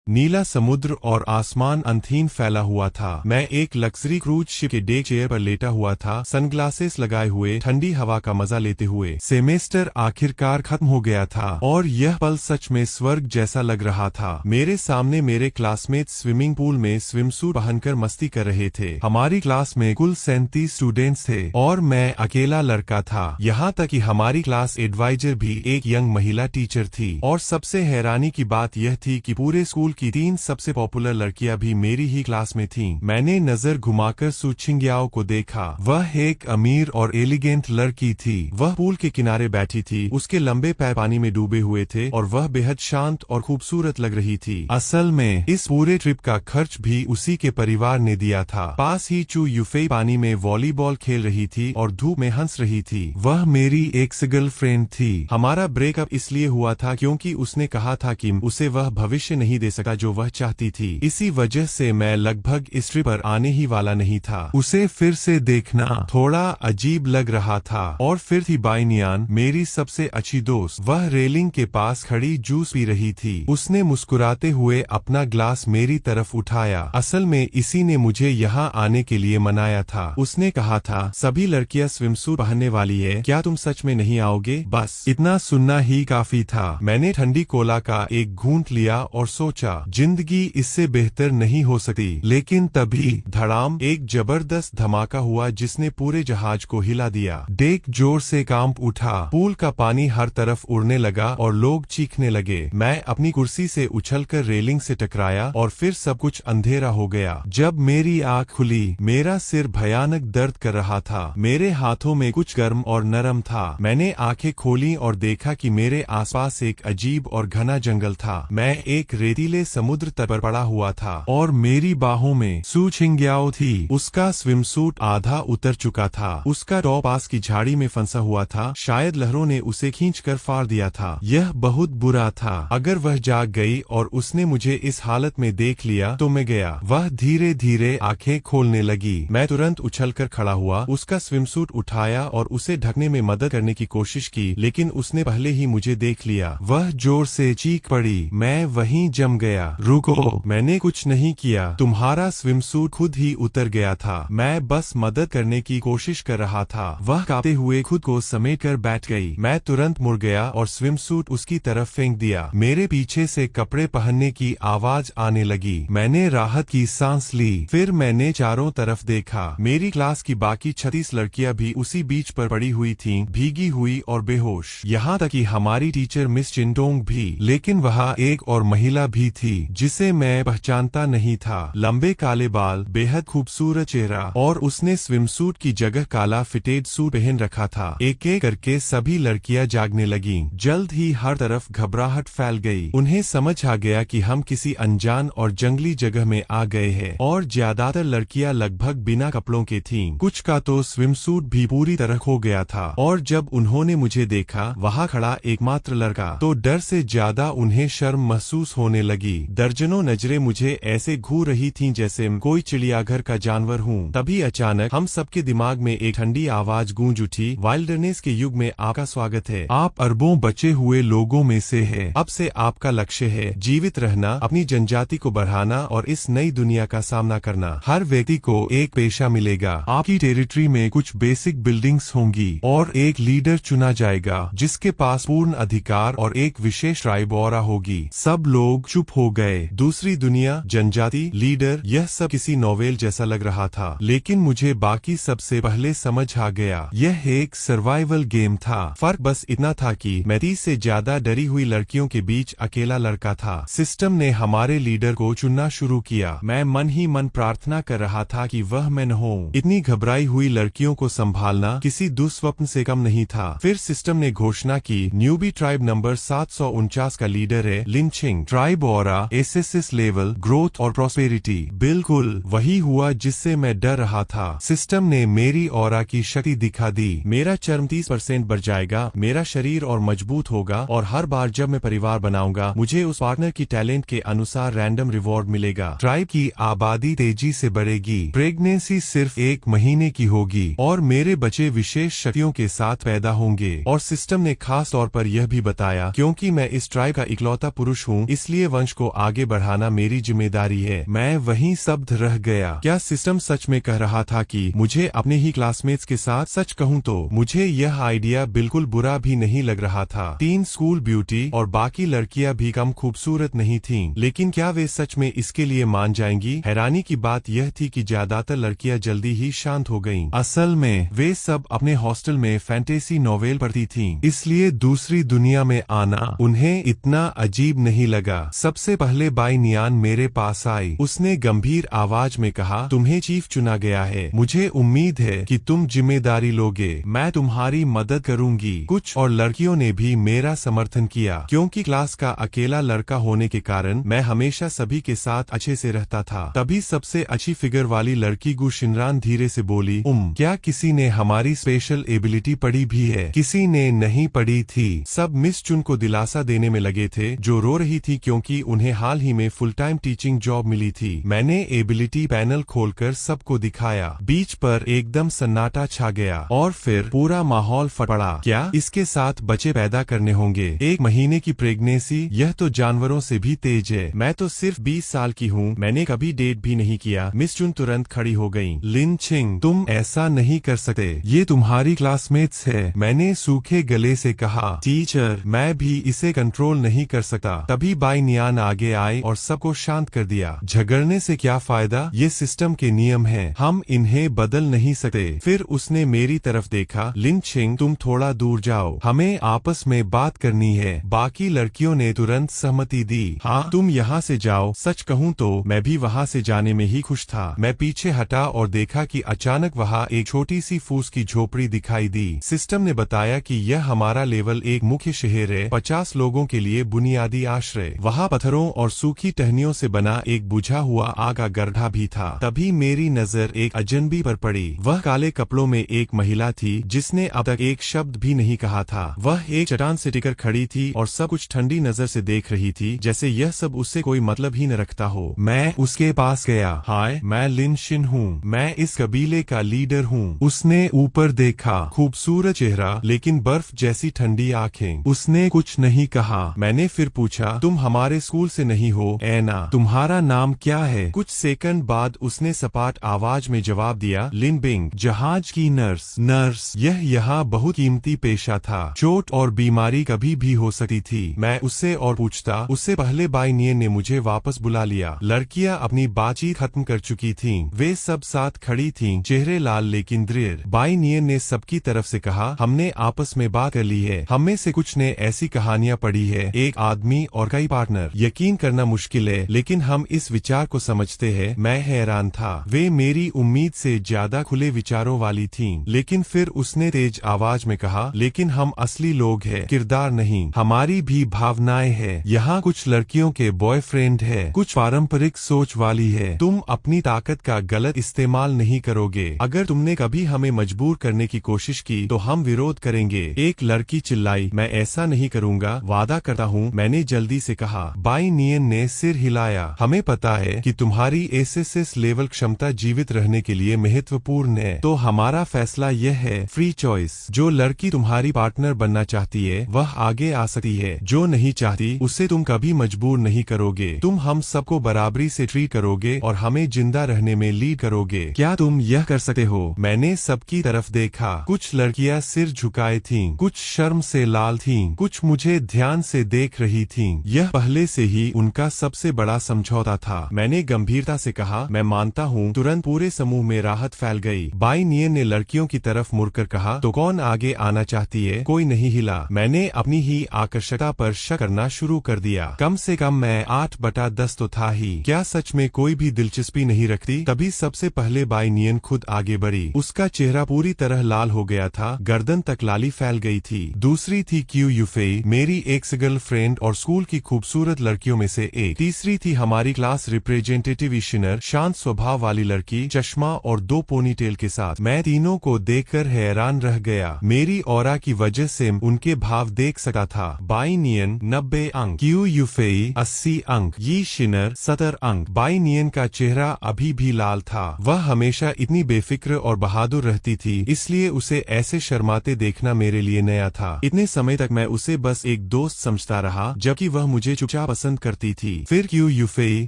नीला समुद्र और आसमान अंतहीन फैला हुआ था। मैं एक लग्जरी क्रूज शिप के डेक चेयर पर लेटा हुआ था, सनग्लासेस लगाए हुए, ठंडी हवा का मजा लेते हुए। सेमेस्टर आखिरकार खत्म हो गया था और यह पल सच में स्वर्ग जैसा लग रहा था। मेरे सामने मेरे क्लासमेट स्विमिंग पूल में स्विमसूट पहनकर मस्ती कर रहे थे। हमारी क्लास में कुल 37 स्टूडेंट्स थे और मैं अकेला लड़का था। यहाँ तक कि हमारी क्लास एडवाइजर भी एक यंग महिला टीचर थी। और सबसे हैरानी की बात यह थी कि पूरे स्कूल की 3 सबसे पॉपुलर लड़कियां भी मेरी ही क्लास में थीं। मैंने नजर घुमाकर सू छिंग्याओ को देखा। वह एक अमीर और एलिगेंट लड़की थी। वह पूल के किनारे बैठी थी, उसके लंबे पैर पानी में डूबे हुए थे और वह बेहद शांत और खूबसूरत लग रही थी। असल में इस पूरे ट्रिप का खर्च भी उसी के परिवार ने दिया था। पास ही चू यूफेई पानी में वॉलीबॉल खेल रही थी और धूप में हंस रही थी। वह मेरी एक्स गर्लफ्रेंड थी। हमारा ब्रेकअप इसलिए हुआ था क्योंकि उसने कहा था कि उसे वह भविष्य नहीं दे सका जो वह चाहती थी। इसी वजह से मैं लगभग इस ट्रिप पर आने ही वाला नहीं था। उसे फिर से देखना थोड़ा अजीब लग रहा था। और फिर थी बाइनियान, मेरी सबसे अच्छी दोस्त। वह रेलिंग के पास खड़ी जूस पी रही थी। उसने मुस्कुराते हुए अपना ग्लास मेरी तरफ उठाया। असल में इसी ने मुझे यहाँ आने के लिए मनाया था। उसने कहा था, सभी लड़कियां स्विमसूट पहनने वाली है, क्या तुम सच में नहीं आओगे? बस इतना सुनना ही काफी था। मैंने ठंडी कोला का एक घूंट लिया और सोचा, जिंदगी इससे बेहतर नहीं हो सकती। लेकिन तभी धड़ाम एक जबरदस्त धमाका हुआ जिसने पूरे जहाज को हिला दिया। डेक जोर से कांप उठा, पूल का पानी हर तरफ उड़ने लगा और लोग चीखने लगे। मैं अपनी कुर्सी से उछलकर रेलिंग से टकराया और फिर सब कुछ अंधेरा हो गया। जब मेरी आँख खुली, मेरा सिर भयानक दर्द कर रहा था। मेरे हाथों में कुछ गर्म और नरम था। मैंने आंखें खोली और देखा कि मेरे आसपास एक अजीब और घना जंगल था। मैं एक रेतीले समुद्र तट पर पड़ा हुआ था और मेरी बाहों में सू छिंग्याओ थी। उसका स्विमसूट आधा उतर चुका था। उसका टॉप पास की झाड़ी में फंसा हुआ था। शायद लहरों ने उसे खींचकर फाड़ दिया था। यह बहुत बुरा था। अगर वह जाग गई और उसने मुझे इस हालत में देख लिया तो मैं गया। वह धीरे धीरे आंखें खोलने लगी। मैं तुरंत उछलकर खड़ा हुआ, उसका स्विमसूट उठाया और उसे ढकने में मदद करने की कोशिश की, लेकिन उसने पहले ही मुझे देख लिया। वह जोर से चीख पड़ी। मैं वहीं जम गया। रुको, मैंने कुछ नहीं किया। तुम्हारा स्विमसूट खुद ही उतर गया था। मैं बस मदद करने की कोशिश कर रहा था। वह कांपते हुए खुद को समेटकर बैठ गई। मैं तुरंत मुड़ गया और स्विमसूट उसकी तरफ फेंक दिया। मेरे पीछे से कपड़े पहनने की आवाज आने लगी। मैंने राहत की सांस ली। फिर मैंने चारों तरफ देखा। मेरी क्लास की बाकी 36 लड़कियां भी उसी बीच पर पड़ी हुई थीं, भीगी हुई और बेहोश। यहाँ तक कि हमारी टीचर मिस चिंटोंग भी। लेकिन वहाँ एक और महिला भी थी जिसे मैं पहचानता नहीं था। लंबे काले बाल, बेहद खूबसूरत चेहरा और उसने स्विमसूट की जगह काला फिटेड सूट पहन रखा था। एक एक करके सभी लड़कियां जागने लगीं। जल्द ही हर तरफ घबराहट फैल गई। उन्हें समझ आ गया कि हम किसी अनजान और जंगली जगह में आ गए हैं और ज्यादातर लड़कियां लगभग बिना कपड़ों के थीं। कुछ का तो स्विमसूट भी पूरी तरह खो गया था। और जब उन्होंने मुझे देखा, वहाँ खड़ा एकमात्र लड़का, तो डर से ज्यादा उन्हें शर्म महसूस होने लगी। दर्जनों नजरें मुझे ऐसे घूर रही थीं जैसे कोई चिड़ियाघर का जानवर हूँ। तभी अचानक हम सबके दिमाग में एक ठंडी आवाज गूंज उठी, वाइल्डरनेस के युग में आपका स्वागत है। आप अरबों बचे हुए लोगों में से है। अब से आपका लक्ष्य है जीवित रहना, अपनी जनजाति को बढ़ाना और इस नई दुनिया का सामना करना। हर व्यक्ति को एक पेशा मिलेगा। आपकी टेरिटरी में कुछ बेसिक बिल्डिंग्स होंगी और एक लीडर चुना जाएगा जिसके पास पूर्ण अधिकार और एक विशेष ट्राइब ऑरा होगी। सब लोग चुप हो गए। दूसरी दुनिया, जनजाति, लीडर, यह सब किसी नोवेल जैसा लग रहा था। लेकिन मुझे बाकी सबसे पहले समझ आ गया, यह एक सर्वाइवल गेम था। फर्क बस इतना था कि मैं 30 से ज्यादा डरी हुई लड़कियों के बीच अकेला लड़का था। सिस्टम ने हमारे लीडर को चुनना शुरू किया। मैं मन ही मन प्रार्थना कर रहा था कि वह मैं न हो। इतनी घबराई हुई लड़कियों को संभालना किसी दुस्वप्न से कम नहीं था। फिर सिस्टम ने घोषणा की, न्यूबी ट्राइब नंबर 749 का लीडर है lynching. Tribe aura, SSS level, growth और प्रॉस्पेरिटी। बिल्कुल वही हुआ जिससे मैं डर रहा था। सिस्टम ने मेरी ऑरा की शक्ति दिखा दी। मेरा चर्म 30% बढ़ जाएगा, मेरा शरीर और मजबूत होगा और हर बार जब मैं परिवार बनाऊंगा मुझे उस पार्टनर की टैलेंट के अनुसार रैंडम रिवॉर्ड मिलेगा। ट्राइब की आबादी तेजी से बढ़ेगी। प्रेगनेंसी सिर्फ 1 महीने की होगी और मेरे बच्चे विशेष शक्तियों के साथ पैदा होंगे। और सिस्टम ने खास तौर पर यह भी बताया, क्योंकि मैं इस ट्राइब का इकलौता पुरुष हूँ, इसलिए वंश को आगे बढ़ाना मेरी जिम्मेदारी है। मैं वहीं स्तब्ध रह गया। क्या सिस्टम सच में कह रहा था कि मुझे अपने ही क्लासमेट्स के साथ? सच कहूँ तो मुझे यह आइडिया बिल्कुल बुरा भी नहीं लग रहा था। 3 स्कूल ब्यूटी और बाकी लड़कियां भी कम खूबसूरत नहीं थीं, लेकिन क्या वे सच में इसके लिए मान जाएंगी? हैरानी की बात यह थी कि ज्यादातर लड़कियां जल्दी ही शांत हो गईं। असल में वे सब अपने हॉस्टल में फैंटेसी नॉवेल पढ़ती थीं, इसलिए दूसरी दुनिया में आना उन्हें इतना अजीब नहीं लगा। सबसे पहले बाई नियान मेरे पास आई। उसने गंभीर आवाज में कहा, तुम्हें चीफ चुना गया है। मुझे उम्मीद है कि तुम जिम्मेदारी लोगे। मैं तुम्हारी मदद करूंगी। कुछ और लड़कियों ने भी मेरा समर्थन किया। क्योंकि क्लास का अकेला लड़का होने के कारण मैं हमेशा सभी के साथ अच्छे से रहता था। तभी सबसे अच्छी फिगर वाली लड़की गु शिनरान धीरे से बोली, क्या किसी ने हमारी स्पेशल एबिलिटी पढ़ी भी है? किसी ने नहीं पढ़ी थी। सब मिस चुन को दिलासा देने में लगे थे, जो रो रही थी क्योंकि उन्हें हाल ही में फुल टाइम टीचिंग जॉब मिली थी। मैंने एबिलिटी पैनल खोलकर सबको दिखाया। बीच पर एकदम सन्नाटा छा गया और फिर पूरा माहौल फट पड़ा। क्या इसके साथ बच्चे पैदा करने होंगे? 1 महीने की प्रेगनेंसी? यह तो जानवरों से भी तेज है। मैं तो सिर्फ 20 साल की हूँ। मैंने कभी डेट भी नहीं किया। मिस चुन तुरंत खड़ी हो गयी। लिन छिंग, तुम ऐसा नहीं कर सकते। ये तुम्हारी क्लासमेट्स है। मैंने सूखे गले से कहा, टीचर मैं भी इसे कंट्रोल नहीं कर सकता। तभी बाई नियान आगे आए और सबको शांत कर दिया। झगड़ने से क्या फायदा? ये सिस्टम के नियम हैं, हम इन्हें बदल नहीं सकते। फिर उसने मेरी तरफ देखा, लिन छिंग तुम थोड़ा दूर जाओ, हमें आपस में बात करनी है। बाकी लड़कियों ने तुरंत सहमति दी। हाँ तुम यहाँ से जाओ। सच कहूँ तो मैं भी वहाँ से जाने में ही खुश था। मैं पीछे हटा और देखा कि अचानक वहाँ एक छोटी सी फूस की झोपड़ी दिखाई दी। सिस्टम ने बताया कि यह हमारा लेवल 1 मुख्य शहर है, 50 लोगों के लिए बुनियादी आश्रय। वहाँ पत्थरों और सूखी टहनियों से बना एक बुझा हुआ आग का गड्ढा भी था। तभी मेरी नजर एक अजनबी पर पड़ी। वह काले कपड़ों में एक महिला थी जिसने अब तक एक शब्द भी नहीं कहा था। वह एक चट्टान से टिकर खड़ी थी और सब कुछ ठंडी नजर से देख रही थी, जैसे यह सब उससे कोई मतलब ही न रखता हो। मैं उसके पास गया। हाय, मैं लिन शिन हूँ। मैं इस कबीले का लीडर हूँ। उसने ऊपर देखा, खूबसूरत चेहरा लेकिन बर्फ जैसी ठंडी आंखें। उसने कुछ नहीं कहा। मैंने फिर पूछा, तुम हमारे स्कूल से नहीं हो? एना, तुम्हारा नाम क्या है? कुछ सेकंड बाद उसने सपाट आवाज में जवाब दिया, लिन बिंग, जहाज की नर्स। नर्स, यह यहाँ बहुत कीमती पेशा था। चोट और बीमारी कभी भी हो सकती थी। मैं उससे और पूछता। उससे पहले बाई नियन ने मुझे वापस बुला लिया। लड़कियां अपनी बातचीत खत्म कर चुकी थीं। वे सब साथ खड़ी थीं, चेहरे लाल लेकिन दृढ़। बाई नियन ने सबकी तरफ से कहा, हमने आपस में बात कर ली है। हम में से कुछ ने ऐसी कहानियां पढ़ी है, एक आदमी और कई पार्टनर। यकीन करना मुश्किल है, लेकिन हम इस विचार को समझते हैं। मैं हैरान था। वे मेरी उम्मीद से ज्यादा खुले विचारों वाली थीं। लेकिन फिर उसने तेज आवाज में कहा, लेकिन हम असली लोग हैं, किरदार नहीं। हमारी भी भावनाएं हैं। यहाँ कुछ लड़कियों के बॉयफ्रेंड है, कुछ पारंपरिक सोच वाली है। तुम अपनी ताकत का गलत इस्तेमाल नहीं करोगे। अगर तुमने कभी हमें मजबूर करने की कोशिश की तो हम विरोध करेंगे। एक लड़की चिल्लाई, मैं ऐसा नहीं करूँगा, वादा करता हूँ। मैंने जल्दी से कहा। बाई नियन ने सिर हिलाया। हमें पता है कि तुम्हारी एसएसएस लेवल क्षमता जीवित रहने के लिए महत्वपूर्ण है, तो हमारा फैसला यह है, फ्री चॉइस। जो लड़की तुम्हारी पार्टनर बनना चाहती है वह आगे आ सकती है, जो नहीं चाहती उसे तुम कभी मजबूर नहीं करोगे। तुम हम सबको बराबरी से ट्रीट करोगे और हमें जिंदा रहने में लीड करोगे। क्या तुम यह कर सकते हो? मैंने सबकी तरफ देखा। कुछ लड़कियां सिर झुकाए थीं, कुछ शर्म से लाल थीं, कुछ मुझे ध्यान से देख रही थीं। यह पहले से ही उनका सबसे बड़ा समझौता था। मैंने गंभीरता से कहा, मैं मानता हूँ। तुरंत पूरे समूह में राहत फैल गई। बाई नियन ने लड़कियों की तरफ मुड़कर कहा, तो कौन आगे आना चाहती है? कोई नहीं हिला। मैंने अपनी ही आकर्षकता पर शक करना शुरू कर दिया। कम से कम मैं 8/10 तो था ही। क्या सच में कोई भी दिलचस्पी नहीं रखती? तभी सबसे पहले बाई नियन खुद आगे बढ़ी। उसका चेहरा पूरी तरह लाल हो गया था, गर्दन तक लाली फैल गई थी। दूसरी थी क्यू यूफेई, मेरी एक्स गर्लफ्रेंड और स्कूल की खूबसूरत लड़कियों में से एक। तीसरी थी हमारी क्लास रिप्रेजेंटेटिव इशिनर, शांत स्वभाव वाली लड़की, चश्मा और 2 पोनीटेल के साथ। मैं तीनों को देखकर हैरान रह गया। मेरी ऑरा की वजह से उनके भाव देख सकता था। बाई नियन 90 अंक, क्यू यूफेई 80 अंक, यी शिनर 70 अंक। बाई नियन का चेहरा अभी भी लाल था। वह हमेशा इतनी बेफिक्र और बहादुर रहती थी, इसलिए उसे ऐसे शर्माते देखना मेरे लिए नया था। इतने समय तक मैं उसे बस एक दोस्त समझता रहा, जबकि वह मुझे चुपचाप पसंद पसंद करती थी। फिर क्यू यूफेई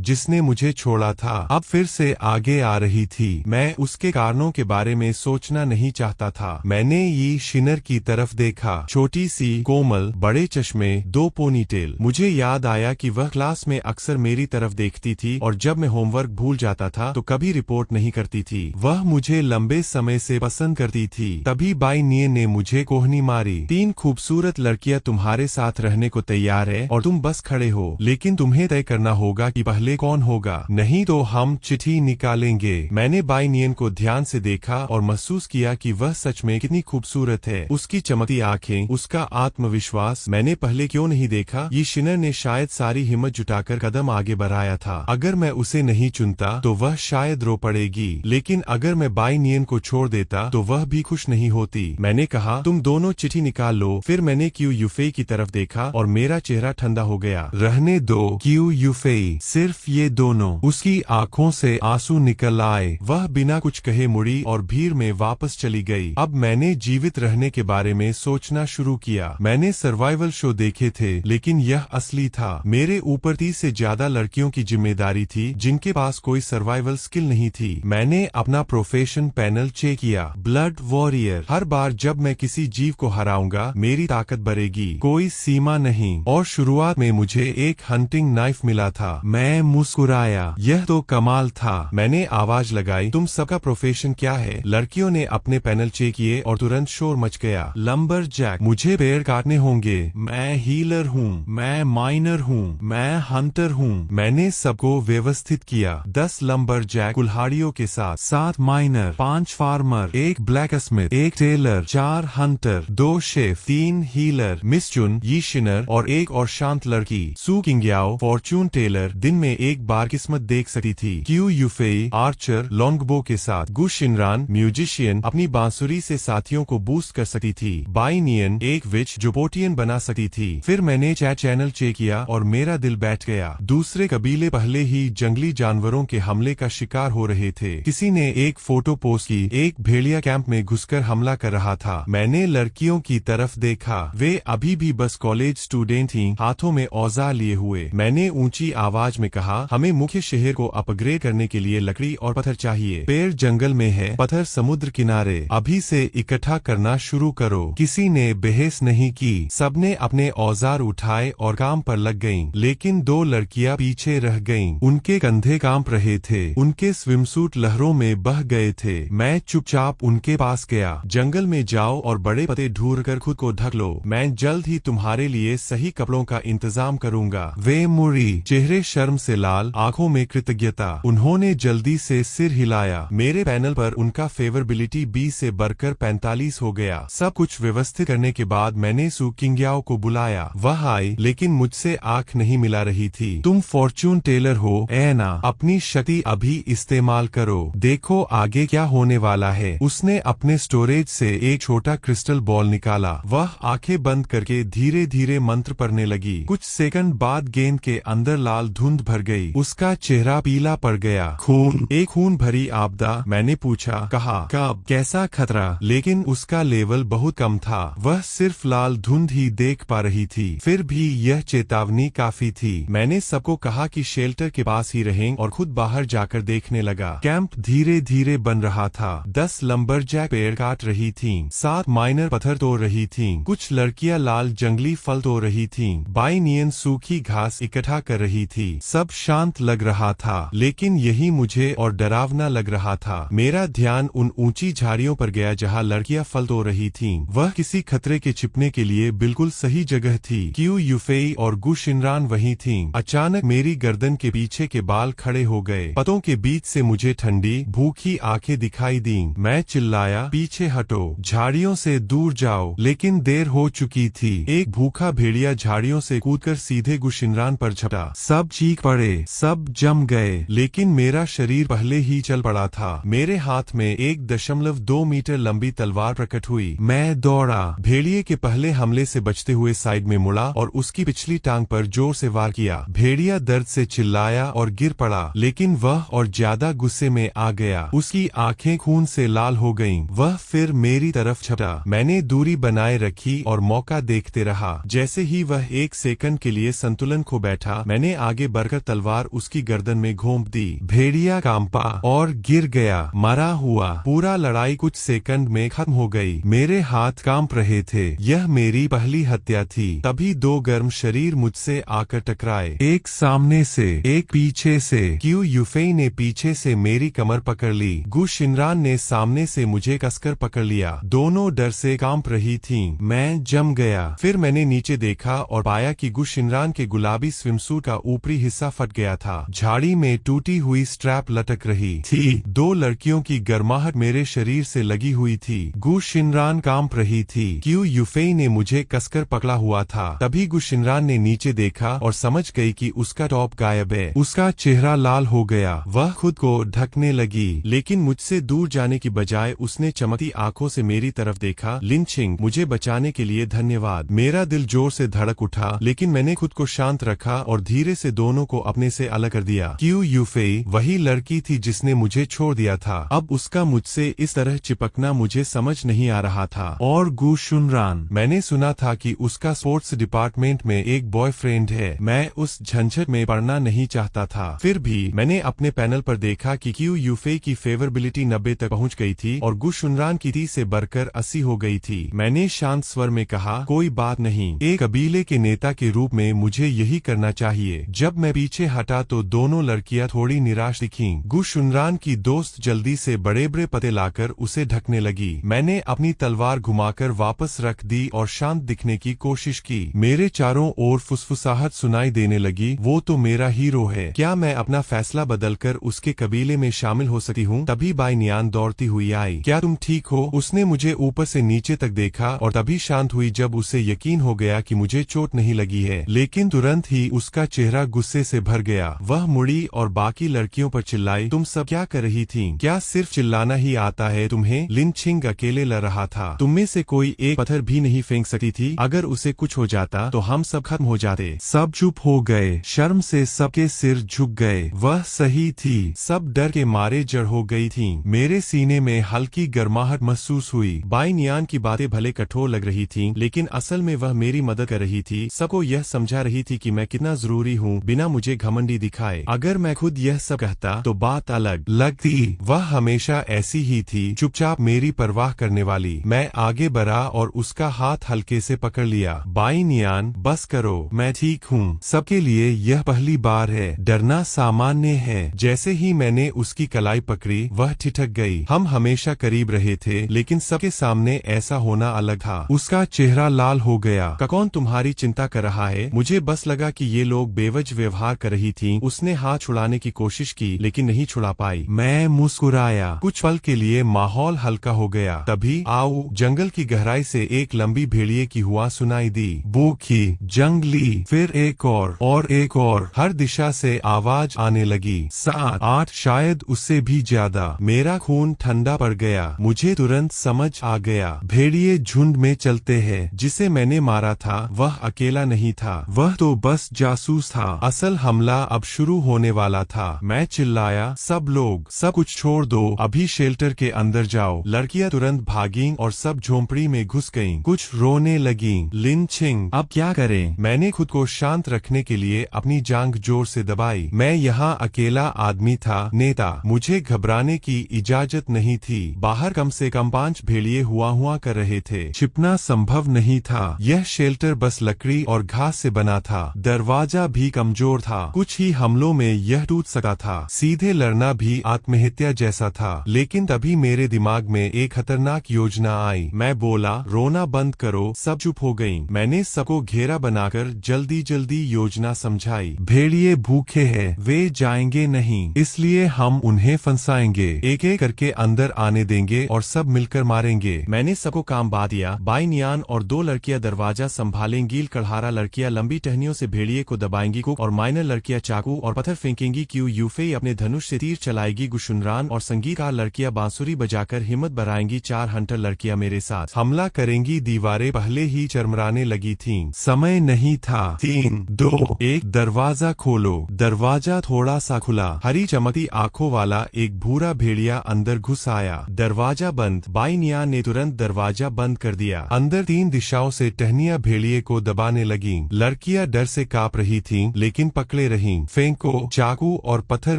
जिसने मुझे छोड़ा था अब फिर से आगे आ रही थी। मैं उसके कारणों के बारे में सोचना नहीं चाहता था। मैंने यी शिनर की तरफ देखा, छोटी सी, कोमल, बड़े चश्मे, 2 पोनीटेल। मुझे याद आया कि वह क्लास में अक्सर मेरी तरफ देखती थी और जब मैं होमवर्क भूल जाता था तो कभी रिपोर्ट नहीं करती थी। वह मुझे लंबे समय से पसंद करती थी। तभी बाई नियन ने मुझे कोहनी मारी। 3 खूबसूरत लड़कियां तुम्हारे साथ रहने को तैयार है और तुम बस खड़े हो, लेकिन तुम्हें तय करना होगा कि पहले कौन होगा, नहीं तो हम चिट्ठी निकालेंगे। मैंने बाई नियन को ध्यान से देखा और महसूस किया कि वह सच में कितनी खूबसूरत है। उसकी चमकती आंखें, उसका आत्मविश्वास, मैंने पहले क्यों नहीं देखा। ये शिनर ने शायद सारी हिम्मत जुटाकर कदम आगे बढ़ाया था। अगर मैं उसे नहीं चुनता तो वह शायद रो पड़ेगी, लेकिन अगर मैं बाई नियन को छोड़ देता तो वह भी खुश नहीं होती। मैंने कहा, तुम दोनों चिट्ठी निकाल लो। फिर मैंने क्यू यूफेई की तरफ देखा और मेरा चेहरा ठंडा हो गया। रहने दो क्यू यूफेई, सिर्फ ये दोनों। उसकी आंखों से आंसू निकल आए। वह बिना कुछ कहे मुड़ी और भीड़ में वापस चली गई। अब मैंने जीवित रहने के बारे में सोचना शुरू किया। मैंने सर्वाइवल शो देखे थे, लेकिन यह असली था। मेरे ऊपर 30 से ज्यादा लड़कियों की जिम्मेदारी थी जिनके पास कोई सर्वाइवल स्किल नहीं थी। मैंने अपना प्रोफेशन पैनल चेक किया, ब्लड वॉरियर। हर बार जब मैं किसी जीव को हराऊंगा मेरी ताकत बढ़ेगी, कोई सीमा नहीं। और शुरुआत में मुझे एक हंटिंग नाइफ मिला था। मैं मुस्कुराया, यह तो कमाल था। मैंने आवाज लगाई, तुम सबका प्रोफेशन क्या है। लड़कियों ने अपने पैनल चेक किए और तुरंत शोर मच गया। लंबरजैक, मुझे पेड़ काटने होंगे। मैं हीलर हूँ, मैं माइनर हूँ, मैं हंटर हूँ। मैंने सबको व्यवस्थित किया। 10 लंबरजैक कुल्हाड़ियों के साथ, 7 miner, 5 farmer, 1 blacksmith, 1 tailor, 4 hunter, 2 chef, 3 healer, miss Chun, Yi शिनर और 1 और शांत लड़की सू किंग्याओ, फॉर्चून टेलर। दिन में एक बार किस्मत देख सकती थी। क्यू यूफेई आर्चर लॉन्गबो के साथ, गु शिनरान म्यूजिशियन अपनी बांसुरी से साथियों को बूस्ट कर सकती थी। बाई नियन एक विच जो पोटियन बना सकती थी। फिर मैंने चैनल चेक किया और मेरा दिल बैठ गया। दूसरे कबीले पहले ही जंगली जानवरों के हमले का शिकार हो रहे थे। किसी ने एक फोटो पोस्ट की, एक भेड़िया कैंप में घुसकर हमला कर रहा था। मैंने लड़कियों की तरफ देखा, वे अभी भी बस कॉलेज स्टूडेंट थीं, हाथों में औजार लिए हुए। मैंने ऊंची आवाज में कहा, हमें मुख्य शहर को अपग्रेड करने के लिए लकड़ी और पत्थर चाहिए। पेड़ जंगल में है, पत्थर समुद्र किनारे। अभी से इकट्ठा करना शुरू करो। किसी ने बहस नहीं की, सबने अपने औजार उठाए और काम पर लग गईं। लेकिन 2 लड़कियां पीछे रह गईं। उनके कंधे कांप रहे थे, उनके स्विमसूट लहरों में बह गए थे। मैं चुपचाप उनके पास गया। जंगल में जाओ और बड़े पत्ते ढूंढकर खुद को ढक लो। मैं जल्द ही तुम्हारे लिए सही कपड़ों का इंतजाम करूंगा। वे मुड़ी, चेहरे शर्म से लाल, आंखों में कृतज्ञता। उन्होंने जल्दी से सिर हिलाया। मेरे पैनल पर उनका फेवरेबिलिटी 20 से बढ़कर 45 हो गया। सब कुछ व्यवस्थित करने के बाद मैंने सू किंग्याओ को बुलाया। वह आई, लेकिन मुझसे आंख नहीं मिला रही थी। तुम फॉर्चून टेलर हो, ऐना। अपनी शक्ति अभी इस्तेमाल करो, देखो आगे क्या होने वाला है। उसने अपने स्टोरेज से एक छोटा क्रिस्टल बॉल निकाला। वह आंखें बंद करके धीरे धीरे मंत्र पढ़ने लगी। कुछ सेकंड बाद गेंद के अंदर लाल धुंध भर गई। उसका चेहरा पीला पड़ गया। खून, एक खून भरी आपदा। मैंने पूछा, कहा, कब, कैसा खतरा? लेकिन उसका लेवल बहुत कम था। वह सिर्फ लाल धुंध ही देख पा रही थी। फिर भी यह चेतावनी काफी थी। मैंने सबको कहा कि शेल्टर के पास ही रहें और खुद बाहर जाकर देखने लगा। कैंप धीरे धीरे बन रहा था। 10 लंबरजैक पेड़ काट रही थीं, 7 माइनर पत्थर तोड़ रही थीं, कुछ लड़कियां लाल जंगली फल तोड़ रही थीं, बाई नियन सूखी घास इकट्ठा कर रही थी। सब शांत लग रहा था, लेकिन यही मुझे और डरावना लग रहा था। मेरा ध्यान उन ऊंची झाड़ियों पर गया जहां लड़कियां फल तोड़ रही थीं। वह किसी खतरे के छिपने के लिए बिल्कुल सही जगह थी। क्यू यूफेई और गु शिनरान वहीं थीं। अचानक मेरी गर्दन के पीछे के बाल खड़े हो गए। पतों के बीच से मुझे ठंडी भूखी आंखें दिखाई दीं। मैं चिल्लाया, पीछे हटो, झाड़ियों से दूर जाओ। लेकिन देर हो चुकी थी। एक भूखा भेड़िया झाड़ियों से कूदकर सीधे गु शिनरान पर झपटा। सब चीख पड़े, सब जम गए, लेकिन मेरा शरीर पहले ही चल पड़ा था। मेरे हाथ में 1.2 मीटर लंबी तलवार प्रकट हुई। मैं दौड़ा, भेड़िए के पहले हमले से बचते हुए साइड में मुड़ा और उसकी पिछली टांग पर जोर से वार किया। भेड़िया दर्द से चिल्लाया और गिर पड़ा, लेकिन वह और ज्यादा गुस्से में आ गया। उसकी आंखें खून से लाल हो गईं। वह फिर मेरी तरफ झपटा। मैंने दूरी बनाए रखी और मौका देखते रहा। जैसे ही वह 1 सेकंड के लिए संतुलन संतुलन खो बैठा। मैंने आगे बढ़कर तलवार उसकी गर्दन में घोंप दी। भेड़िया कांपा और गिर गया, मरा हुआ। पूरा लड़ाई कुछ सेकंड में खत्म हो गई। मेरे हाथ कांप रहे थे। यह मेरी पहली हत्या थी। तभी दो गर्म शरीर मुझसे आकर टकराए, एक सामने से एक पीछे से। क्यू यूफेई ने पीछे से मेरी कमर पकड़ ली। गु शिनरान ने सामने से मुझे कसकर पकड़ लिया। दोनों डर से कांप रही थीं। मैं जम गया। फिर मैंने नीचे देखा और पाया कि गु शिनरान के गुलाबी स्विमसूट का ऊपरी हिस्सा फट गया था। झाड़ी में टूटी हुई स्ट्रैप लटक रही थी। दो लड़कियों की गर्माहट मेरे शरीर से लगी हुई थी। गु शिनरान कांप रही थी। क्यू यूफेई ने मुझे कसकर पकड़ा हुआ था। तभी गु शिनरान ने नीचे देखा और समझ गई कि उसका टॉप गायब है। उसका चेहरा लाल हो गया। वह खुद को ढकने लगी, लेकिन मुझसे दूर जाने की बजाय उसने चमकती आंखों से मेरी तरफ देखा। लिनचिंग, मुझे बचाने के लिए धन्यवाद। मेरा दिल जोर से धड़क उठा, लेकिन मैंने खुद को शांत रखा और धीरे से दोनों को अपने से अलग कर दिया। क्यू यूफेई वही लड़की थी जिसने मुझे छोड़ दिया था। अब उसका मुझसे इस तरह चिपकना मुझे समझ नहीं आ रहा था। और गु शिनरान, मैंने सुना था कि उसका स्पोर्ट्स डिपार्टमेंट में एक बॉयफ्रेंड है। मैं उस झंझट में पड़ना नहीं चाहता था। फिर भी मैंने अपने पैनल पर देखा कि क्यू यूफेई की फेवरेबिलिटी 90 तक पहुंच गई थी और गु शिनरान की 30 से बढ़कर 80 हो गई थी। मैंने शांत स्वर में कहा, कोई बात नहीं, एक कबीले के नेता के रूप में मुझे यही करना चाहिए। जब मैं पीछे हटा तो दोनों लड़कियां थोड़ी निराश दिखीं। गु शिनरान की दोस्त जल्दी से बड़े बड़े पत्ते लाकर उसे ढकने लगी। मैंने अपनी तलवार घुमाकर वापस रख दी और शांत दिखने की कोशिश की। मेरे चारों ओर फुसफुसाहट सुनाई देने लगी, वो तो मेरा हीरो है। क्या मैं अपना फैसला बदलकर उसके कबीले में शामिल हो सकती हूँ? तभी बाई नियान दौड़ती हुई आई। क्या तुम ठीक हो? उसने मुझे ऊपर से नीचे तक देखा और तभी शांत हुई जब उसे यकीन हो गया कि मुझे चोट नहीं लगी है। लेकिन तुरंत ही उसका चेहरा गुस्से से भर गया। वह मुड़ी और बाकी लड़कियों पर चिल्लाई, तुम सब क्या कर रही थीं? क्या सिर्फ चिल्लाना ही आता है तुम्हें? लिनचिंग अकेले लड़ रहा था। तुम में से कोई एक पत्थर भी नहीं फेंक सकती थी। अगर उसे कुछ हो जाता तो हम सब खत्म हो जाते। सब चुप हो गए। शर्म से सबके सिर झुक गए। वह सही थी। सब डर के मारे जड़ हो गई थीं। मेरे सीने में हल्की गर्माहट महसूस हुई। बाई नियान की बातें भले कठोर लग रही थीं, लेकिन असल में वह मेरी मदद कर रही थी। सबको यह समझा रही थी कि मैं कितना जरूरी हूँ, बिना मुझे घमंडी दिखाए। अगर मैं खुद यह सब कहता तो बात अलग लगती। वह हमेशा ऐसी ही थी, चुपचाप मेरी परवाह करने वाली। मैं आगे बढ़ा और उसका हाथ हल्के से पकड़ लिया। बाई नियान, बस करो, मैं ठीक हूँ। सबके लिए यह पहली बार है। डरना सामान्य है। जैसे ही मैंने उसकी कलाई पकड़ी, वह ठिठक गई। हम हमेशा करीब रहे थे, लेकिन सबके सामने ऐसा होना अलग था। उसका चेहरा लाल हो गया। कौन तुम्हारी चिंता कर रहा है? मुझे बस लगा कि ये लोग बेवजह व्यवहार कर रही थीं। उसने हाथ छुड़ाने की कोशिश की, लेकिन नहीं छुड़ा पाई। मैं मुस्कुराया। कुछ पल के लिए माहौल हल्का हो गया। तभी आओ, जंगल की गहराई से एक लंबी भेड़िए की हुआ सुनाई दी। भूखी, जंगली, फिर एक और एक और। हर दिशा से आवाज आने लगी। 7, 8, शायद उससे भी ज्यादा। मेरा खून ठंडा पड़ गया। मुझे तुरंत समझ आ गया, भेड़िए झुंड में चलते हैं। जिसे मैंने मारा था वह अकेला नहीं था, वह तो बस जासूस था। असल हमला अब शुरू होने वाला था। मैं चिल्लाया, सब लोग, सब कुछ छोड़ दो, अभी शेल्टर के अंदर जाओ। लड़कियां तुरंत भागीं और सब झोंपड़ी में घुस गईं। कुछ रोने लगीं। लिनचिंग, अब क्या करें? मैंने खुद को शांत रखने के लिए अपनी जांघ जोर से दबाई। मैं यहाँ अकेला आदमी था, नेता। मुझे घबराने की इजाजत नहीं थी। बाहर कम से कम 5 भेड़िए हुआ कर रहे थे। छिपना संभव नहीं था। यह शेल्टर बस लकड़ी और घास से बना था। दरवाजा भी कमजोर था। कुछ ही हमलों में यह टूट सकता था। सीधे लड़ना भी आत्महत्या जैसा था। लेकिन तभी मेरे दिमाग में एक खतरनाक योजना आई। मैं बोला, रोना बंद करो। सब चुप हो गईं। मैंने सबको घेरा बनाकर जल्दी जल्दी योजना समझाई। भेड़िए भूखे हैं, वे जाएंगे नहीं, इसलिए हम उन्हें फंसाएंगे। एक एक करके अंदर आने देंगे और सब मिलकर मारेंगे। मैंने सबको काम बांध दिया। बाई नियान और 2 लड़कियां दरवाजा संभालेंगी। कढ़ारा लड़कियां लंबी टहनियों से भेड़िए को दबाएंगी। कुक और माइनर लड़कियां चाकू और पत्थर फेंकेंगी। क्यू यूफेई अपने धनुष से तीर चलाएगी। गु शिनरान और संगीतकार लड़कियां बांसुरी बजाकर हिम्मत बढ़ाएंगी। 4 हंटर लड़कियां मेरे साथ हमला करेंगी। दीवारें पहले ही चरमराने लगी थीं। समय नहीं था। 3, 2, 1, दरवाजा खोलो। दरवाजा थोड़ा सा खुला। हरी चमकती आंखों वाला एक भूरा भेड़िया अंदर घुस आया। दरवाजा बंद। बाई नियान ने तुरंत दरवाजा बंद कर दिया। अंदर 3 दिशाओं से टहनियां भेड़िए को दबाने लगीं। लड़कियां लड़कियां डर से कांप रही थीं, लेकिन पकड़े रहीं। फेंको, चाकू और पत्थर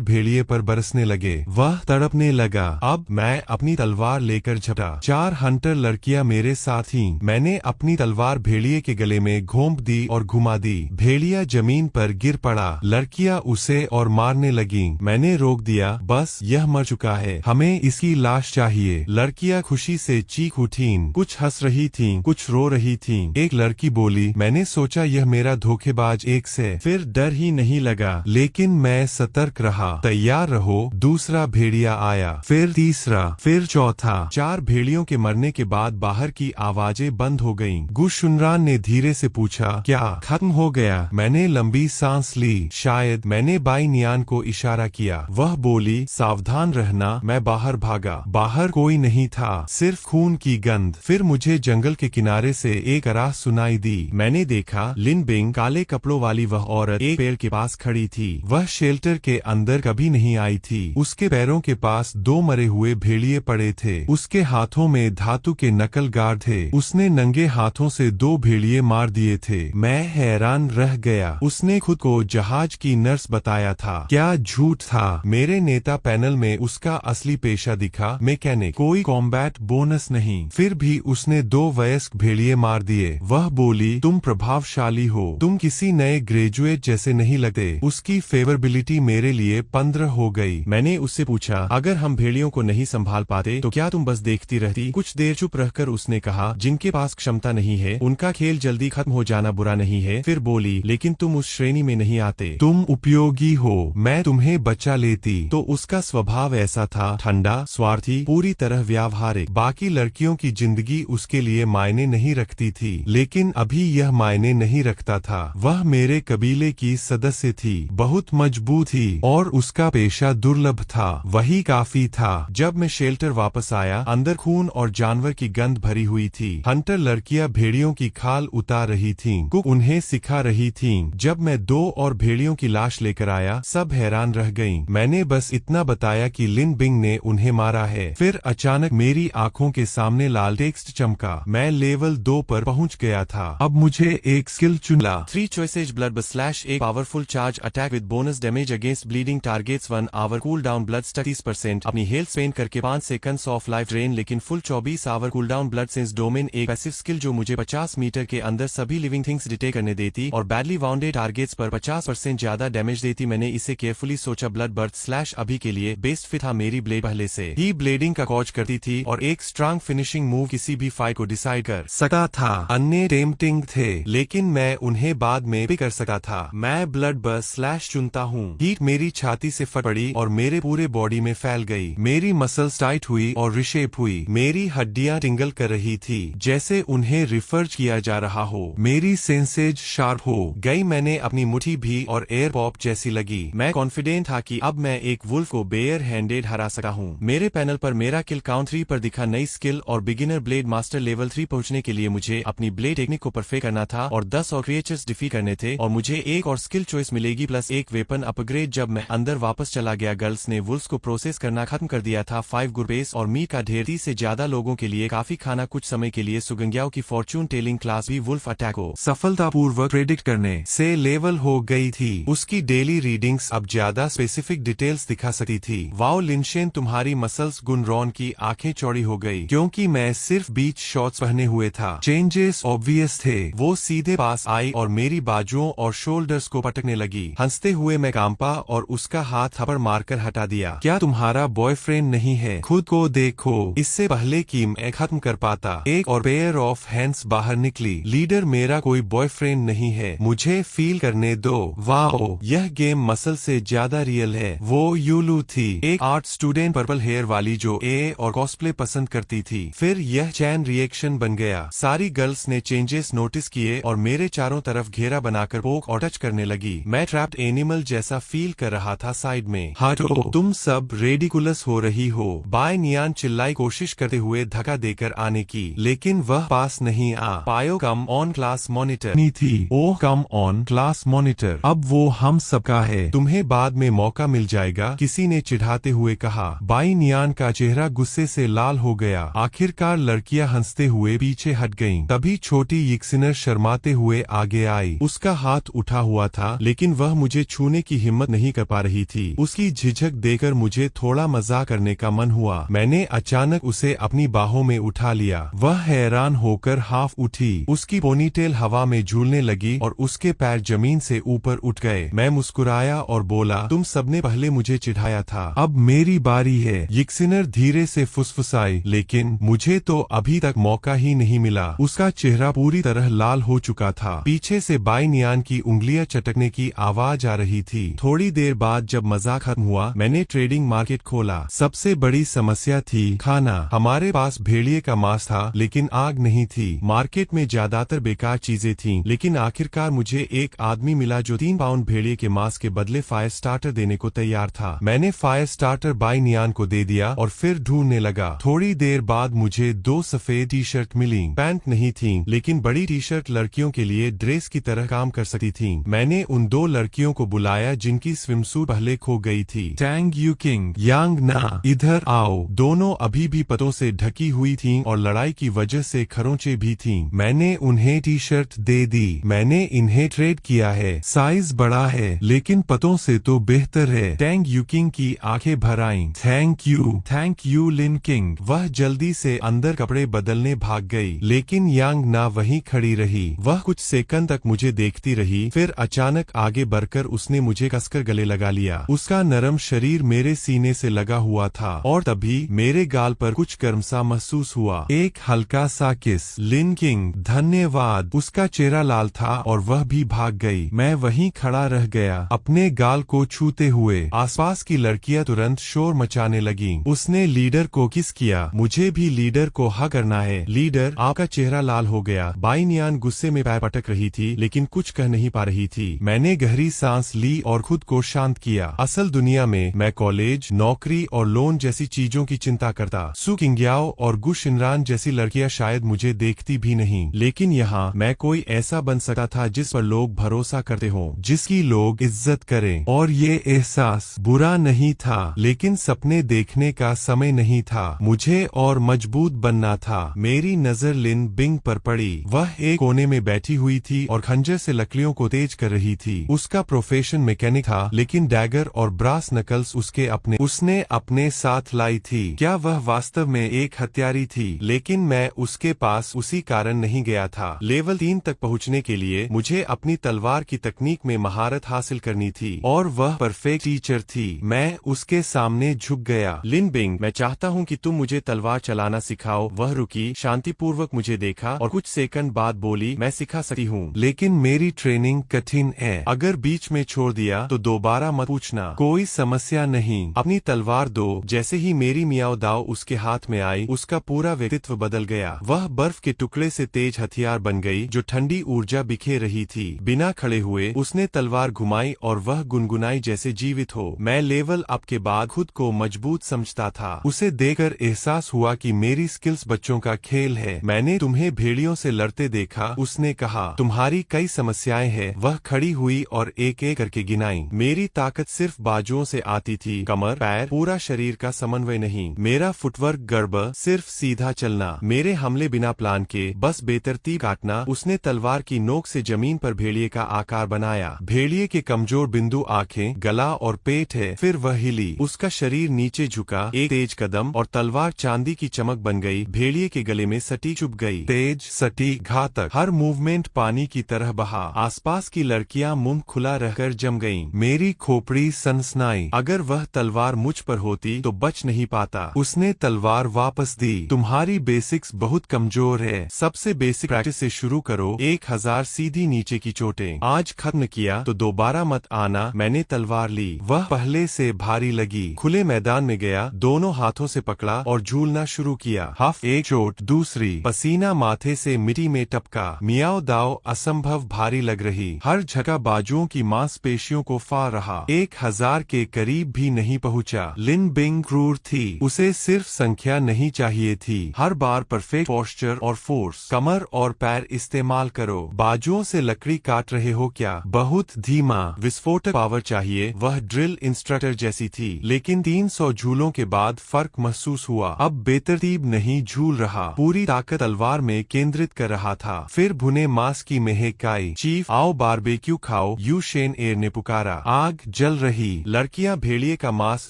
भेड़िए पर बरसने लगे। वह तड़पने लगा। अब मैं अपनी तलवार लेकर झपटा। 4 हंटर लड़कियां मेरे साथ थीं। मैंने अपनी तलवार भेड़िए के गले में घोंप दी और घुमा दी। भेड़िया जमीन पर गिर पड़ा। लड़कियां उसे और मारने लगीं। मैंने रोक दिया। बस, यह मर चुका है, हमें इसकी लाश चाहिए। लड़कियां खुशी से चीख उठीं। कुछ हंस रही थीं, कुछ रो रही थीं। एक लड़की बोली, मैंने सोचा यह मेरा धोखेबाज एक्स है, फिर डर ही नहीं लगा, लेकिन मैं सतर्क रहा। तैयार रहो। दूसरा भेड़िया आया, फिर तीसरा, फिर चौथा। 4 भेड़ियों के मरने के बाद बाहर की आवाजें बंद हो गईं। गुशुनरान ने धीरे से पूछा, क्या खत्म हो गया? मैंने लंबी सांस ली। शायद। मैंने बाई नियान को इशारा किया। वह बोली, सावधान रहना। मैं बाहर भागा। बाहर कोई नहीं था, सिर्फ खून की गंध। फिर मुझे जंगल के किनारे से एक आवाज सुनाई दी। मैंने देखा, लिन बिंग, काले कपड़ों वाली वह औरत, एक पेड़ के पास खड़ी थी। वह शेल्टर के अंदर कभी नहीं आई थी। उसके पैरों के पास 2 मरे हुए भेड़िए पड़े थे। उसके हाथों में धातु के नकल गार्ड थे। उसने नंगे हाथों से 2 भेड़िए मार दिए थे। मैं हैरान रह गया। उसने खुद को जहाज की नर्स बताया था। क्या झूठ था? मेरे नेता पैनल में उसका असली पेशा दिखा, मैकेनिक। कोई कॉम्बैट बोनस नहीं। फिर भी उसने 2 वयस्क भेड़िए मार दिए। वह बोली, तुम प्रभावशाली हो, तुम किसी नए ग्रेजुएट जैसे नहीं लगते। उसकी फेवरेबिलिटी मेरे लिए 15 हो गई। मैंने उससे पूछा, अगर हम भेड़ियों को नहीं संभाल पाते तो क्या तुम बस देखती रहती? कुछ देर चुप रहकर उसने कहा, जिनके पास क्षमता नहीं है उनका खेल जल्दी खत्म हो जाना बुरा नहीं है। फिर बोली, लेकिन तुम उस श्रेणी में नहीं आते। तुम उपयोगी हो, मैं तुम्हें बचा लेती। तो उसका स्वभाव ऐसा था, ठंडा, स्वार्थी, पूरी तरह व्यावहारिक। बाकी लड़कियों की जिंदगी उसके लिए मायने नहीं रखती थी, लेकिन अभी यह मायने नहीं रखता था। वह मेरे कबीले की सदस्य थी, बहुत मजबूत थी और उसका पेशा दुर्लभ था। वही काफी था। जब मैं शेल्टर वापस आया, अंदर खून और जानवर की गंध भरी हुई थी। हंटर लड़कियां भेड़ियों की खाल उतार रही थीं। कुक उन्हें सिखा रही थीं। जब मैं 2 और भेड़ियों की लाश लेकर आया, सब हैरान रह गईं। मैंने बस इतना बताया कि लिन बिंग ने उन्हें मारा है। फिर अचानक मेरी आंखों के सामने लाल टेक्स्ट चमका। मैं लेवल 2 पर पहुंच गया था। अब मुझे एक स्किल चुनला। 3 choices blood/1 powerful charge attack with bonus damage against bleeding targets 1 hour cool down blood 30%। अपनी हेल्थ स्पेंड करके 5 सेकंड्स ऑफ लाइफ ड्रेन, लेकिन full 24 hour cool down blood sense domain. एक पैसिव स्किल जो मुझे 50 metre के अंदर सभी living things detect करने देती और बैडली वाउंडेड टारगेट्स पर 50% ज्यादा डैमेज देती। मैंने इसे केयरफुली सोचा। ब्लड बर्थ / अभी के लिए बेस्ट फिट था। मेरी ब्लेड पहले से ही ब्लेडिंग का कॉज करती थी और एक स्ट्रांग फिनिशिंग मूव किसी भी फाइट को डिसाइड कर सकता था। अन्य टेम्पटिंग थे, लेकिन मैं उन्हें बाद में भी कर सकता था। मैं ब्लड बर्थ / चुनता हूँ। हीट मेरी छाती से फट पड़ी और मेरे पूरे बॉडी में फैल गई। मेरी मसल्स टाइट हुई और रिशेप हुई। मेरी हड्डियां टिंगल कर रही थी, जैसे उन्हें रिफर्ज किया जा रहा हो। मेरी सेंसेज शार्प हो गई। मैंने अपनी मुट्ठी भी और एयर पॉप जैसी लगी। मैं कॉन्फिडेंट था कि अब मैं एक वुल्फ को बेयर हैंडेड हरा सकता हूँ। मेरे पैनल पर मेरा किल काउंट 3 पर दिखा। नई स्किल और बिगिनर ब्लेड मास्टर लेवल 3 पहुंचने के लिए मुझे अपनी ब्लेड टेक्निक को परफेक्ट करना था और 10 और क्रिएचर्स डिफीट करने थे और मुझे एक और स्किल चॉइस मिलेगी प्लस एक वेपन अपग्रेड। जब मैं अंदर वापस चला गया, गर्ल्स ने वुल्फ्स को प्रोसेस करना खत्म कर दिया था। 5 गुरबेस और मीट का ढेर, 30 से ज्यादा लोगों के लिए काफी खाना। कुछ समय के लिए सुगंग्याओं की फॉर्चून टेलिंग क्लास भी वुल्फ अटैक को सफलतापूर्वक प्रेडिक्ट करने से लेवल हो गई थी। उसकी डेली रीडिंग्स अब ज्यादा स्पेसिफिक डिटेल्स दिखा सकती थी। वाओ लिनशेन, तुम्हारी मसल्स। गुनरॉन की आंखें चौड़ी हो गई क्योंकि मैं सिर्फ बीच शॉर्ट्स पहने हुए था। चेंजेस ऑब्वियस थे। वो सीधे पास आई और मेरी बाजुओं और शोल्डर्स को पटकने लगी। हंसते हुए मैं कांपा और उसका हाथ थप्पड़ मारकर हटा दिया। क्या तुम्हारा बॉयफ्रेंड नहीं है? खुद को देखो। इससे पहले कि मैं खत्म कर पाता, एक और पेयर ऑफ हैंड्स बाहर निकली। लीडर, मेरा कोई बॉयफ्रेंड नहीं है, मुझे फील करने दो। वाओ, यह गेम मसल से ज्यादा रियल है। वो यूलू थी, एक आर्ट स्टूडेंट पर्पल हेयर वाली जो और कॉस्प्ले पसंद करती थी। फिर यह चैन रिएक्शन बन गया। सारी गर्ल्स ने चेंजेस नोटिस किए और मेरे चारों तरफ घेरा बनाकर पोक और टच करने लगी। मैं ट्रैप्ड एनिमल जैसा फील कर रहा था। साइड में हटो, तुम सब रेडिकुलस हो रही हो। बाय नियान चिल्लाई, कोशिश करते हुए धक्का देकर आने की, लेकिन वह पास नहीं आ पायो। कम ऑन क्लास मॉनिटर नहीं थी। ओह कम ऑन क्लास मॉनिटर, अब वो हम सबका है, तुम्हें बाद में मौका मिल जाएगा, किसी ने चिढ़ाते हुए कहा। बाई नियान का चेहरा गुस्से से लाल हो गया। आखिरकार लड़कियां हंसते हुए पीछे हट गईं। तभी छोटी यिक्सिनर शर्माते हुए आगे आई। उसका हाथ उठा हुआ था, लेकिन वह मुझे छूने की हिम्मत नहीं कर पा रही थी। उसकी झिझक देकर मुझे थोड़ा मजाक करने का मन हुआ। मैंने अचानक उसे अपनी बाहों में उठा लिया। वह हैरान होकर हाफ उठी। उसकी पोनीटेल हवा में झूलने लगी और उसके पैर जमीन से ऊपर उठ गए। मैं मुस्कुराया और बोला, तुम सबने पहले मुझे चिढ़ाया था, अब मेरी बारी है। यिक्सिनर धीरे से फुसफुसाई, लेकिन मुझे तो अभी तक मौका ही नहीं मिला। उसका चेहरा पूरी तरह लाल हो चुका था। पीछे से बाई नियान की उंगलियां चटकने की आवाज आ रही थी। थोड़ी देर बाद जब मजाक खत्म हुआ, मैंने ट्रेडिंग मार्केट खोला। सबसे बड़ी समस्या थी खाना। हमारे पास भेड़िए का मांस था, लेकिन आग नहीं थी। मार्केट में ज्यादातर बेकार चीजें थीं, लेकिन आखिरकार मुझे एक आदमी मिला जो 3 पाउंड भेड़िए के मांस के बदले फायर स्टार्टर देने को तैयार था। मैंने फायर स्टार्टर बाई नियान को दे दिया और फिर ढूंढने लगा। थोड़ी देर बाद मुझे 2 सफेद टी शर्ट मिली। पैंट नहीं थी, लेकिन बड़ी टी शर्ट लड़कियों के लिए ड्रेस की तरह काम कर सकती थी। मैंने उन 2 लड़कियों को बुलाया जिनकी स्विमसूट पहले खो गई थी। टैंग यू किंग, यांग ना, इधर आओ। दोनों अभी भी पतों से ढकी हुई थीं और लड़ाई की वजह से खरोंचे भी थीं। मैंने उन्हें टी शर्ट दे दी। मैंने इन्हें ट्रेड किया है। साइज बड़ा है, लेकिन पतों से तो बेहतर है। टैंग यू किंग की आंखें भर आईं। Thank you Lin King. वह जल्दी से अंदर कपड़े बदलने भाग गई, लेकिन यांग ना वहीं खड़ी रही। वह कुछ सेकंड तक मुझे देखती रही, फिर अचानक आगे बढ़कर उसने मुझे कसकर गले लगा लिया। उसका नरम शरीर मेरे सीने से लगा हुआ था और तभी मेरे गाल पर कुछ गर्म सा महसूस हुआ। एक हल्का सा किस। लिन किंग, धन्यवाद। उसका चेहरा लाल था और वह भी भाग गई। मैं वहीं खड़ा रह गया, अपने गाल को छूते हुए। आसपास की लड़कियां तुरंत शोर मचाने लगीं। उसने लीडर को किस किया। मुझे भी लीडर को हक करना है। लीडर, आपका चेहरा लाल हो गया। बाई नियान गुस्से में पैर पटक रही थी, लेकिन कुछ कह नहीं पा रही थी। मैंने गहरी सांस ली और खुद को शांत किया। असल दुनिया में मैं कॉलेज, नौकरी और लोन जैसी चीजों की चिंता करता। सु किंग्याओ और गु शिनरान जैसी लड़कियां शायद मुझे देखती भी नहीं, लेकिन यहाँ मैं कोई ऐसा बन सकता था जिस पर लोग भरोसा करते हों, जिसकी लोग इज्जत करें। और ये एहसास बुरा नहीं था, लेकिन सपने देखने का समय नहीं था। मुझे और मजबूत बनना था। मेरी नजर लिन बिंग पर पड़ी। वह एक कोने में बैठी हुई थी और खंजर से लकड़ियों को तेज कर रही थी। उसका प्रोफेशन मैकेनिक था, लेकिन डैगर और ब्रास नकल्स उसने अपने साथ लाई थी। क्या वह वास्तव में एक हत्यारी थी? लेकिन मैं उसके पास उसी कारण नहीं गया था। लेवल 3 तक पहुंचने के लिए मुझे अपनी तलवार की तकनीक में महारत हासिल करनी थी, और वह परफेक्ट टीचर थी। मैं उसके सामने झुक गया। लिन बिंग, मैं चाहता हूं कि तुम मुझे तलवार चलाना सिखाओ। वह रुकी, शांतिपूर्वक मुझे देखा और कुछ सेकंड बाद बोली, मैं सिखा सकती हूँ, लेकिन मेरी ट्रेनिंग कठिन है। अगर बीच में छोड़ दिया तो दोबारा मत पूछना। कोई समस्या नहीं, अपनी तलवार दो। जैसे ही मेरी मियाओ दाओ उसके हाथ में आई, उसका पूरा व्यक्तित्व बदल गया। वह बर्फ के टुकड़े से तेज हथियार बन गई जो ठंडी ऊर्जा बिखेर रही थी। बिना खड़े हुए उसने तलवार घुमाई और वह गुनगुनाई जैसे जीवित हो। मैं लेवल अप के बाद खुद को मजबूत समझता था। उसे देखकर एहसास हुआ कि मेरी स्किल्स बच्चों का खेल है। मैंने तुम्हें भेड़ियों से लड़ते देखा, उसने कहा। तुम्हारी कई समस्याएं हैं। वह खड़ी हुई और एक एक करके गिनाई। मेरी ताकत सिर्फ बाजुओं से आती थी, कमर, पैर, पूरा शरीर का समन्वय नहीं। मेरा फुटवर्क गड़बड़, सिर्फ सीधा चलना। मेरे हमले बिना प्लान के, बस बेतरतीब काटना। उसने तलवार की नोक से जमीन पर भेड़िए का आकार बनाया। भेड़िए के कमजोर बिंदु आंखें, गला और पेट है। फिर वह हिली, उसका शरीर नीचे झुका, एक तेज कदम और तलवार चांदी की चमक बन गई। भेड़िए के गले में सटी चुभ गई। तेज, सटी, घातक। हर मूवमेंट पानी की तरह बहा। आसपास की लड़कियां मुंह खुला रहकर जम गईं। मेरी खोपड़ी सनसनाई। अगर वह तलवार मुझ पर होती तो बच नहीं पाता। उसने तलवार वापस दी। तुम्हारी बेसिक्स बहुत कमजोर है। सबसे बेसिक प्रैक्टिस से शुरू करो। 1000 सीधी नीचे की चोटें। आज खत्म किया तो दोबारा मत आना। मैंने तलवार ली। वह पहले से भारी लगी। खुले मैदान में गया, दोनों हाथों से पकड़ा और झूलना शुरू किया। हाफ एक चोट, दूसरी। पसीना माथे से मिट्टी में टपका। मियाओ दाओ असंभव भारी लग रही। हर झटका बाजुओं की मांसपेशियों को फाड़ रहा। 1000 के करीब भी नहीं पहुंचा। लिन बिंग क्रूर थी। उसे सिर्फ संख्या नहीं चाहिए थी, हर बार परफेक्ट पोस्चर और फोर्स। कमर और पैर इस्तेमाल करो। बाजुओं से लकड़ी काट रहे हो क्या? बहुत धीमा। विस्फोटक पावर चाहिए। वह ड्रिल इंस्ट्रक्टर जैसी थी, लेकिन 300 झूलों के बाद फर्क महसूस हुआ। अब बेतरतीब नहीं झूल रहा, पूरी ताकत तलवार में केंद्रित कर रहा था। फिर भुने मांस की मेहनत है काई। चीफ आओ बारबेक्यू खाओ, यू शेन एर ने पुकारा। आग जल रही, लड़कियां भेड़िए का मांस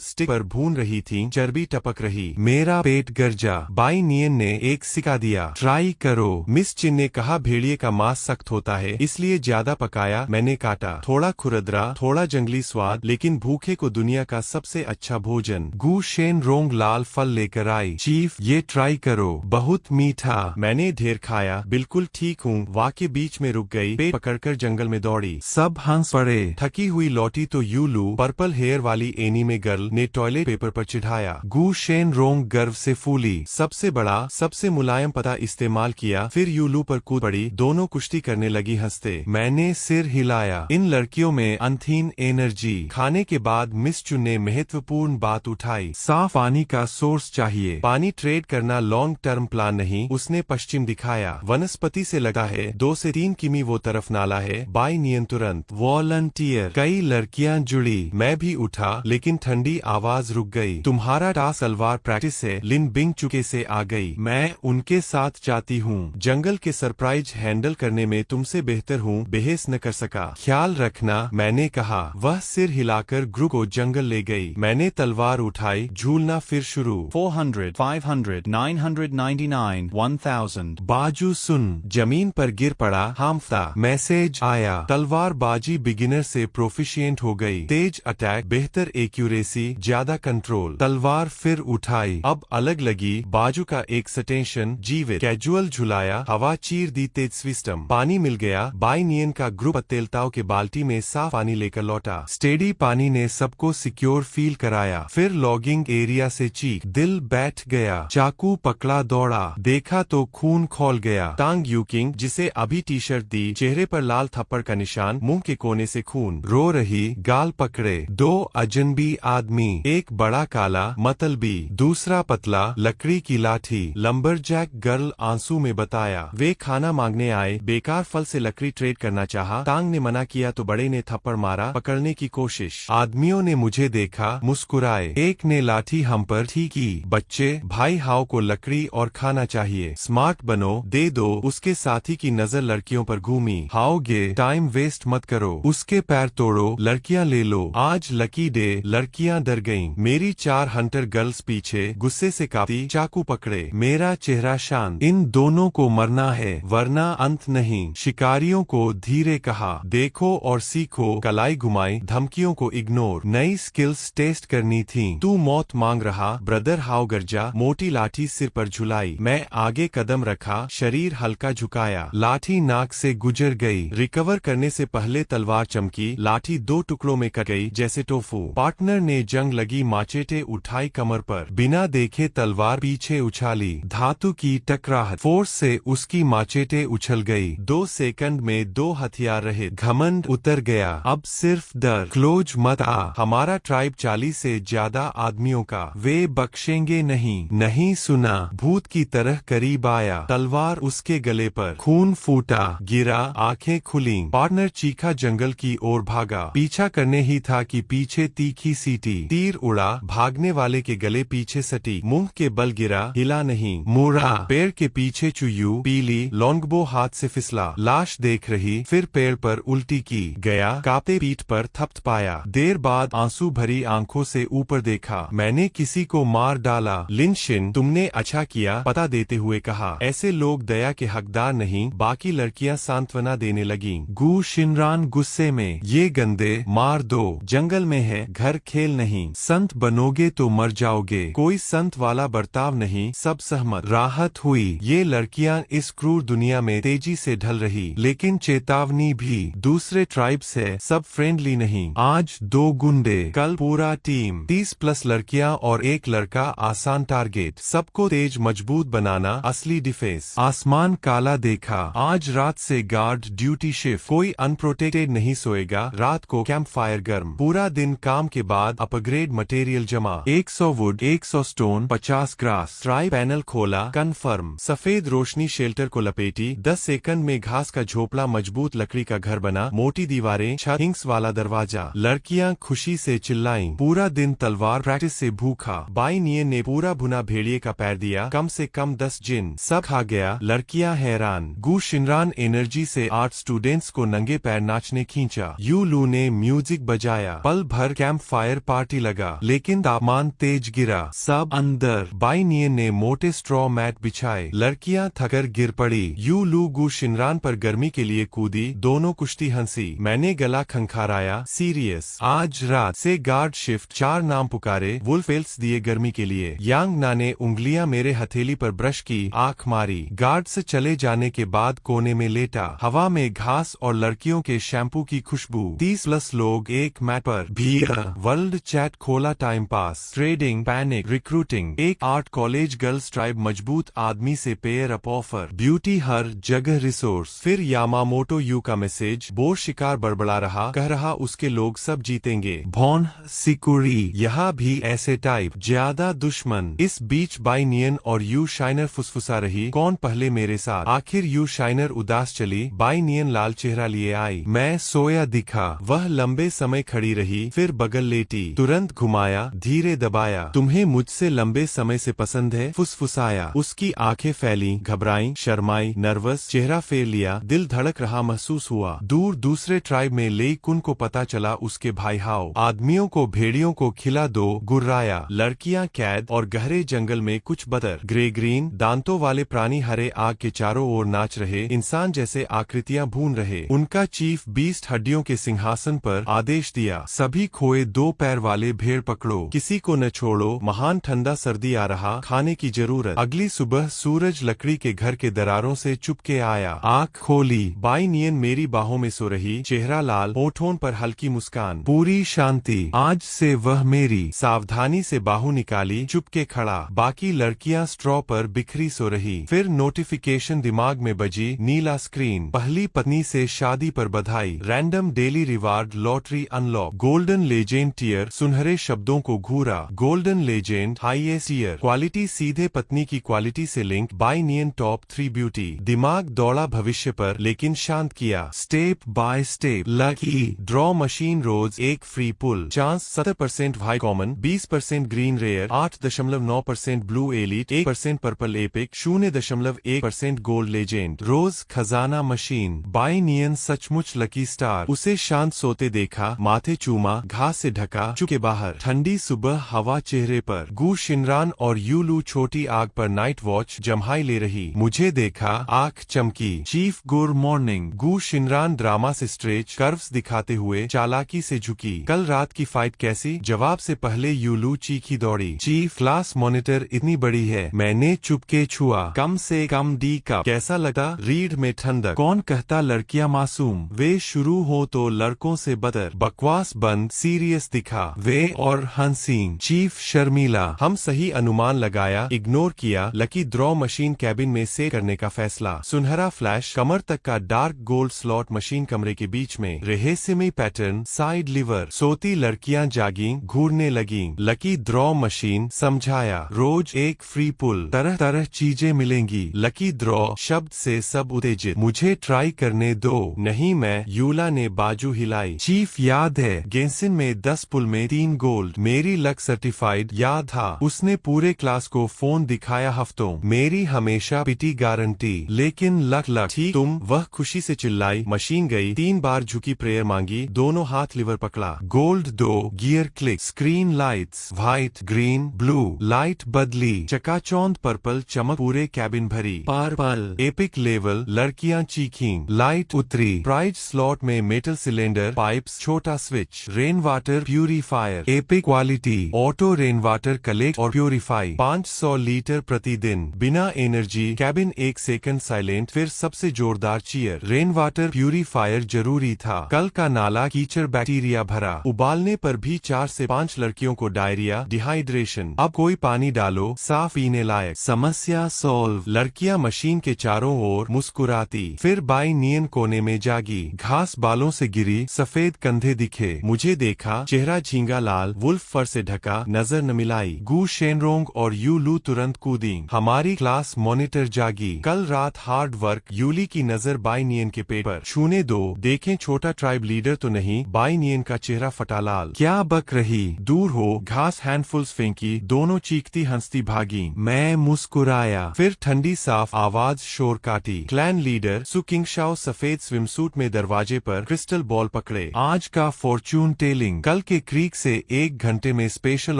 स्टिक पर भून रही थीं, चर्बी टपक रही। मेरा पेट गरजा। बाई नियन ने एक सिखा दिया, ट्राई करो। मिस चिन ने कहा, भेड़िए का मांस सख्त होता है इसलिए ज्यादा पकाया। मैंने काटा, थोड़ा खुरदरा, थोड़ा जंगली स्वाद, लेकिन भूखे को दुनिया का सबसे अच्छा भोजन। गू शेन रोंग लाल फल लेकर आई। चीफ ये ट्राई करो, बहुत मीठा। मैंने ढेर खाया, बिल्कुल ठीक हूँ। वाक्य बीच में रुक गई, पेट पकड़कर जंगल में दौड़ी। सब हंस पड़े। थकी हुई लौटी तो यूलू, पर्पल हेयर वाली एनीमे गर्ल, ने टॉयलेट पेपर पर चिढ़ाया। गू शेन रोंग गर्व से फूली, सबसे बड़ा सबसे मुलायम पता इस्तेमाल किया। फिर यूलू पर कूद पड़ी, दोनों कुश्ती करने लगी हंसते। मैंने सिर हिलाया। इन लड़कियों में अनथीन एनर्जी। खाने के बाद मिस चुन ने महत्वपूर्ण बात उठाई, साफ पानी का सोर्स चाहिए। पानी ट्रेड करना लॉन्ग टर्म प्लान नहीं। उसने पश्चिम दिखाया। वनस्पति से लगा है, 2 से 3 किमी वो तरफ नाला है। बाई नियन तुरंत वॉलंटियर। कई लड़कियां जुड़ी, मैं भी उठा, लेकिन ठंडी आवाज रुक गई। तुम्हारा टास्क तलवार प्रैक्टिस है। लिन बिंग चुके से आ गई। मैं उनके साथ जाती हूँ। जंगल के सरप्राइज हैंडल करने में तुमसे बेहतर हूँ। बहस न कर सका। ख्याल रखना, मैंने कहा। वह सिर हिलाकर ग्रुप को जंगल ले गई। मैंने तलवार उठाई, झूलना फिर शुरू। 400, 500, 999, 1000। बाजू सुन। जमीन पर गिर पड़ा। हामफ्ता। मैसेज आया, तलवार बाजी बिगिनर से प्रोफिशिएंट हो गई। तेज अटैक, बेहतर एक्यूरेसी, ज्यादा कंट्रोल। तलवार फिर उठाई, अब अलग लगी। बाजू का एक्सटेंशन, जीवित। कैजुअल झुलाया, हवा चीर दी। तेज स्विस्टम। पानी मिल गया। बाई नियन का ग्रुप तेलताओ के बाल्टी में साफ पानी लेकर लौटा। स्टेडी पानी ने सबको सिक्योर फील कराया। फिर लॉगिंग एरिया से चीख, दिल बैठ गया। चाकू पकड़ा, दौड़ा, देखा तो खून खौल गया। टांग यूकिंग, जिसे अभी टी शर्ट दी, चेहरे पर लाल थप्पड़ का निशान, मुंह के कोने से खून। रो रही, गाल पकड़े। 2 अजनबी आदमी, एक बड़ा काला मतलबी, दूसरा पतला, लकड़ी की लाठी। लंबरजैक गर्ल आंसू में बताया, वे खाना मांगने आए, बेकार फल से लकड़ी ट्रेड करना चाहा। टांग ने मना किया तो बड़े ने थप्पड़ मारा। पकड़ने की कोशिश। आदमियों ने मुझे देखा, मुस्कुराए। एक ने लाठी हम पर ठीक की। बच्चे, भाई हाउ को लकड़ी और खाना चाहिए, स्मार्ट बनो, दे दो। उसके साथी की नजर लड़कियों पर घूमी। हाउ गे, टाइम वेस्ट मत करो, उसके पैर तोड़ो, लड़कियां ले लो। आज लकी डे। लड़कियां डर गईं। मेरी 4 हंटर गर्ल्स पीछे, गुस्से से कांपती, चाकू पकड़े। मेरा चेहरा शांत। इन दोनों को मरना है, वरना अंत नहीं। शिकारियों को धीरे कहा, देखो और सीखो। कलाई घुमाई, धमकियों को इग्नोर। नई स्किल्स टेस्ट करनी थी। तू मौत मांग रहा, ब्रदर हाउ गरजा। मोटी लाठी सिर पर झुलाई। मैं आगे कदम रखा, शरीर हल्का झुकाया। लाठी नाक से गुजर गई। रिकवर करने से पहले तलवार चमकी। लाठी 2 टुकड़ों में कट गई, जैसे टोफू। पार्टनर ने जंग लगी माचेटे उठाई कमर पर। बिना देखे तलवार पीछे उछाली। धातु की टकराहट, फोर्स से उसकी माचेटे उछल गई। 2 सेकंड में 2 हथियार रहे। घमंड उतर गया, अब सिर्फ डर। क्लोज मत आ। हमारा ट्राइब 40 से ज्यादा आदमियों का, वे बख्शेंगे नहीं। नहीं सुना। भूत की तरह करीब आया। तलवार उसके गले पर। खून फूटा, गिरा, आंखें खुली। पार्टनर चीखा, जंगल की ओर भागा। पीछा करने ही था कि पीछे तीखी सीटी। तीर उड़ा, भागने वाले के गले पीछे सटी। मुंह के बल गिरा, हिला नहीं। मुड़ा, पेड़ के पीछे चुयू, पीली। लॉन्गबो हाथ से फिसला। लाश देख रही, फिर पेड़ पर उल्टी की। गया, कांपते पीठ पर थपथ पाया। देर बाद आंसू भरी आंखों से ऊपर देखा। मैंने किसी को मार डाला। लिनशिन, तुमने अच्छा किया, पता देते हुए कहा। ऐसे लोग दया के हकदार नहीं। बाकी लड़कियां सांत्वना देने लगीं। गू शिनरान गुस्से में, ये गंदे, मार दो। जंगल में है, घर खेल नहीं। संत बनोगे तो मर जाओगे। कोई संत वाला बर्ताव नहीं। सब सहमत। राहत हुई। ये लड़कियां इस क्रूर दुनिया में तेजी से ढल रही, लेकिन चेतावनी भी। दूसरे ट्राइब्स है, सब फ्रेंडली नहीं। आज 2 गुंडे, कल पूरा टीम। 30+ लड़कियां और 1 लड़का, आसान टारगेट। सबको तेज मजबूत बनाना, असली डिफेंस। आसमान काला देखा। आज रात से गार्ड ड्यूटी शिफ्ट। कोई अनप्रोटेक्टेड नहीं सोएगा। रात को कैंप फायर गर्म। पूरा दिन काम के बाद अपग्रेड मटेरियल जमा। 100 would, 100 stone, 50 grass. Try panel खोला, कन्फर्म। सफेद रोशनी शेल्टर को लपेटी। 10 सेकंड में घास का झोपड़ा, मजबूत लकड़ी का घर बना। मोटी दीवारें, छत, हिंग्स वाला दरवाजा। लड़कियां खुशी से चिल्लाईं। पूरा दिन तलवार प्रैक्टिस से भूखा। बाई नियन ने पूरा भुना भेड़िए का पैर दिया। कम से कम 10 जिन। सब खा गया। लड़कियां हैरान। गू शिनरान एनर्जी एनर्जी से 8 स्टूडेंट्स को नंगे पैर नाचने खींचा। यू लू ने म्यूजिक बजाया। पल भर कैंप फायर पार्टी लगा, लेकिन तापमान तेज गिरा। सब अंदर। बाई नियन ने मोटे स्ट्रॉ मैट बिछाए। लड़कियां थकर गिर पड़ी। यू लू गु शिनरान पर गर्मी के लिए कूदी। दोनों कुश्ती हंसी। मैंने गला खंखाराया। सीरियस। आज रात से गार्ड शिफ्ट। 4 नाम पुकारे। वुल्फेल्स दिए गर्मी के लिए। यांग ना ने उंगलियां मेरे हथेली पर ब्रश की। आंख मारी। गार्ड से चले जाने के बाद कोने में लेटा। हवा में घास और लड़कियों के शैम्पू की खुशबू। 30+ लोग एक मैट पर। भीड़। वर्ल्ड चैट खोला। Time pass. Trading. Panic. Recruiting. एक 8 कॉलेज गर्ल्स ट्राइब। मजबूत आदमी से पेयर अप ऑफर। ब्यूटी हर जगह रिसोर्स। फिर यामामोटो यू का मैसेज। बोर शिकार बड़बड़ा रहा, कह रहा उसके लोग सब जीतेंगे। भॉन सिकुरी। यहाँ भी ऐसे टाइप। ज्यादा दुश्मन। इस बीच बाई नियन और यू शाइनर फुसफुसा रही, कौन पहले मेरे साथ। आखिर यू शाइनर उदास चली। बाई नियन लाल चेहरा लिए आई। मैं सोया दिखा। वह लंबे समय खड़ी रही, फिर बगल लेटी। तुरंत घुमाया, धीरे दबाया। तुम्हें मुझसे लंबे समय से पसंद है, फुसफुसाया। उसकी आंखें फैली, घबराई, शर्माई, नर्वस। चेहरा फेर लिया। दिल धड़क रहा महसूस हुआ। दूर दूसरे ट्राइब में लेई कुन को पता चला उसके भाई हाओ। आदमियों को भेड़ियों को खिला दो, गुर्राया। लड़कियां कैद और गहरे जंगल में कुछ बदर। ग्रे ग्रीन दांतों वाले प्राणी हरे आग के चारों ओर नाच रहे, इंसान जैसे आकृतियां भून रहे। उनका चीफ बीस्ट हड्डियों के सिंहासन पर आदेश दिया, सभी खोए 2 पैर वाले भेड़ पकड़ो, किसी को न छोड़ो। महान ठंडा सर्दी आ रहा, खाने की जरूरत। अगली सुबह सूरज लकड़ी के घर के दरारों से चुपके आया। आंख खोली। बाई नियन मेरी बाहों में सो रही, चेहरा लाल, होठों पर हल्की मुस्कान, पूरी शांति। आज से वह मेरी। सावधानी से बाहु निकाली, चुपके खड़ा। बाकी लड़कियां स्ट्रॉ पर बिखरी सो रही। फिर नोटिफिकेशन दिमाग में बजी। नीला स्क्रीन। पहली पत्नी से शादी पर बधाई। Random daily reward lottery unlock. Golden legend tier. सुनहरे शब्दों को घूरा। Golden legend highest tier. Quality सीधे पत्नी की क्वालिटी से लिंक। बाई नियन टॉप 3 ब्यूटी। दिमाग दौड़ा भविष्य पर, लेकिन शांत किया। Step by step. Lucky draw machine रोज एक फ्री पुल। चांस 70% वाई common, 20% green rare, 8.9% blue elite, 1% purple epic, 0.1% gold legend. रोज खजाना मशीन। बाई नियन सचमुच लकी स्टार। उसे शांत सोते देखा, माथे चूमा, घास से ढका, चुके बाहर। ठंडी सुबह, हवा चेहरे पर। गू शिनरान और यूलू छोटी आग पर नाइट वॉच जम्हाई ले रही। मुझे देखा, आंख चमकी। Chief good morning. गू शिनरान ड्रामा से स्ट्रेच कर्व्स दिखाते हुए चालाकी से झुकी। कल रात की फाइट कैसी? जवाब से पहले यूलू चीखी दौड़ी। चीफ, क्लास मॉनिटर इतनी बड़ी है। मैंने चुपके छुआ। कम से कम डी कप। कैसा लगा? रीढ़ में ठंडक। कौन कहता लड़कियां मासूम? वे शुरू हो तो लड़कों से बदर। बकवास बंद। सीरियस दिखा। वे और हंसीन। चीफ शर्मीला। हम सही अनुमान लगाया, इग्नोर किया। लकी ड्रॉ मशीन कैबिन में से करने का फैसला। सुनहरा फ्लैश, कमर तक का डार्क गोल्ड स्लॉट मशीन कमरे के बीच में। रहस्यमय पैटर्न, साइड लिवर। सोती लड़कियां जागी, घूरने लगी। लकी ड्रॉ मशीन समझाया, रोज एक फ्री पुल, तरह तरह चीजें मिलेंगी। लकी ड्रॉ शब्द से सब उत्तेजित। मुझे ट्राई करने दो। नहीं मैं। यूला ने बाजू हिलाई। चीफ याद है, गेंसिन में 10 पुल में 3 गोल्ड। मेरी लक सर्टिफाइड। याद था, उसने पूरे क्लास को फोन दिखाया हफ्तों। मेरी हमेशा पिटी गारंटी। लेकिन लक ठीक तुम। वह खुशी से चिल्लाई। मशीन गई। 3 बार झुकी, प्रेयर मांगी, दोनों हाथ लिवर पकड़ा। Gold 2, gear click. Screen lights, white, green, blue. Light बदली, चकाचौंध पर्पल चमक पूरे कैबिन भरी। Purple epic level. लड़कियां चीखीं। लाइट उतरी। प्राइज स्लॉट में मेटल सिलेंडर, पाइप्स, छोटा switch. Rain water purifier. Epic quality. Auto rain water collect और प्यूरीफाई। 500 लीटर प्रतिदिन। बिना एनर्जी। Cabin 1 second silent. फिर सबसे जोरदार चीयर। रेन वाटर प्यूरीफायर जरूरी था। कल का नाला कीचड़ बैक्टीरिया भरा। उबालने पर भी 4 से 5 लड़कियों को डायरिया, डिहाइड्रेशन। अब कोई पानी डालो, साफ पीने लायक। समस्या सॉल्व। लड़कियां मशीन के चारों ओर मुस्कुराती। फिर बाई नियन कोने में जागी। घास बालों से गिरी, सफेद कंधे दिखे। मुझे देखा, चेहरा झींगा लाल, वुल्फ फर से ढका, नजर न मिलाई। गू शेनरोंग और यूलू तुरंत कूदी। हमारी क्लास मॉनिटर जागी। कल रात हार्ड वर्क। यूली की नजर बाई नियन के पेट पर। छूने दो, देखें छोटा ट्राइब लीडर तो नहीं। बाई नियन का चेहरा फटा लाल। क्या बक रही? दूर हो। घास हैंडफुल्स फेंकी। दोनों चीखती हंसती भागी। मैं मुस्कुराया। फिर ठंडी साफ आवाज शोर काटी। क्लैन लीडर ट्रेजर सु किंगशाओ सफेद स्विमसूट में दरवाजे पर क्रिस्टल बॉल पकड़े। आज का फॉर्चून टेलिंग, कल के क्रीक से 1 घंटे में स्पेशल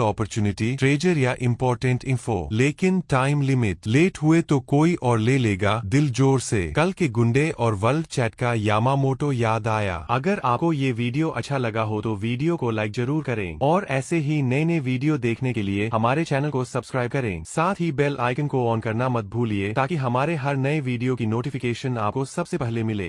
अपॉर्चुनिटी, ट्रेजर या इम्पोर्टेंट इन्फो, लेकिन टाइम लिमिट। लेट हुए तो कोई और ले लेगा, दिल जोर से। कल के गुंडे और वर्ल्ड चैट का यामामोटो याद आया। अगर आपको ये वीडियो अच्छा लगा हो तो वीडियो को लाइक जरूर करें और ऐसे ही नए नए वीडियो देखने के लिए हमारे चैनल को सब्सक्राइब करें। साथ ही बेल आइकन को ऑन करना मत भूलिए ताकि हमारे हर नए वीडियो की नोटिफिकेशन आपको सबसे पहले मिले।